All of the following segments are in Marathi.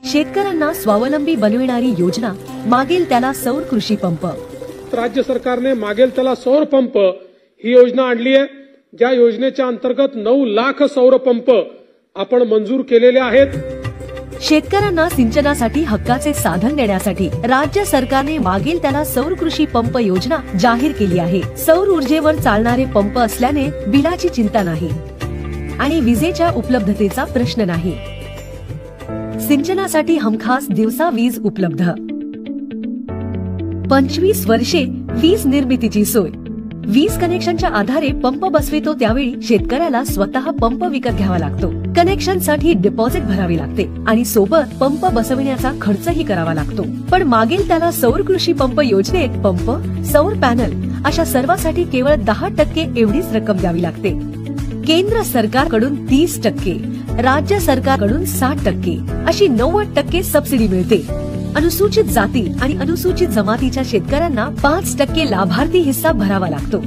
शेतकऱ्यांना स्वावलंबी बनविणारी योजना मागेल त्याला सौर कृषी पंप। राज्य सरकारने मागेल त्याला सौर पंप ही योजना आणली आहे, ज्या योजनेच्या अंतर्गत 9 लाख सौर पंप आपण मंजूर केलेले आहेत। शेतकऱ्यांना सिंचनासाठी हक्काचे साधन देण्यासाठी राज्य सरकारने मागेल त्याला सौर कृषी पंप योजना जाहीर केली आहे। सौर ऊर्जेवर चालणारे पंप असल्याने बिलाची चिंता नाही आणि विजेच्या उपलब्धतेचा प्रश्न नाही। सिंचनासाठी हमखास दिवसा वीज उपलब्ध। 25 वर्षे वीज निर्मितीची सोय। वीज कनेक्शनच्या आधारे पंप बसवितो त्यावेळी शेतकऱ्याला स्वतः पंप विकत घ्यावा लागतो। कनेक्शनसाठी डिपॉझिट भरावी लागते आणि सोबत पंप बसविण्याचा खर्चही करावा लागतो। पण मागेल त्याला सौर कृषी पंप योजनेत पंप, सौर पॅनल अशा सर्वांसाठी केवळ 10% एवढीच रक्कम द्यावी लागते। केंद्र सरकारकडून 30%, राज्य सरकारकडून 60% अशी 90% सबसिडी मिळते। अनुसूचित जाती आणि अनुसूचित जमातीच्या शेतकऱ्यांना 5% लाभार्थी हिस्सा भरावा लागतो।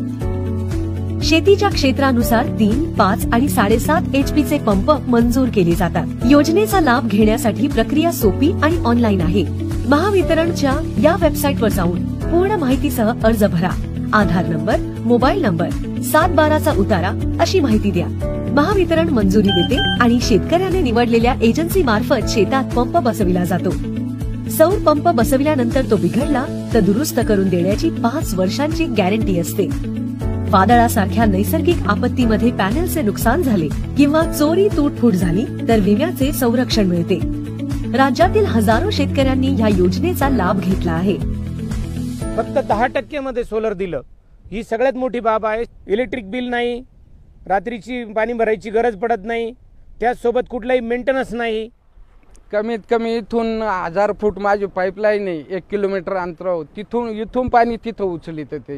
शेतीच्या क्षेत्रानुसार 3, 5 आणि 7.5 HP चे पंप मंजूर केले जातात। योजनेचा लाभ घेण्यासाठी प्रक्रिया सोपी आणि ऑनलाईन आहे। महावितरणच्या या वेबसाईटवर जाऊन पूर्ण माहितीसह अर्ज भरा। आधार नंबर, मोबाईल नंबर, 7/12चा उतारा अशी माहिती द्या। महावितरण मंजुरी देते आणि शेतकऱ्याने निवडलेल्या एजन्सी मार्फत शेतात पंप बसविला जातो। सौर पंप बसविल्यानंतर तो बिघडला तर दुरुस्त करून देण्याची 5 वर्षांची गॅरंटी असते। वादळासारख्या नैसर्गिक आपत्तीमध्ये पॅनलचे नुकसान झाले किंवा चोरी तूटफूट झाली तर विम्याचे संरक्षण मिळते। राज्यातील हजारो शेतकऱ्यांनी या योजनेचा लाभ घेतला आहे। फक्त 10% मध्ये सोलर दिलं, ही सगळ्यात मोठी बाब आहे। इलेक्ट्रिक बिल नाही, रात्रीची पाणी भरायची गरज पडत नाही, त्याचसोबत कुठलाही मेंटेनन्स नाही। कमीत कमी इथून 1000 फूट माझी पाईपलाईन आहे, 1 किलोमीटर अंतरावर, तिथून पाणी तिथं उचलित ते।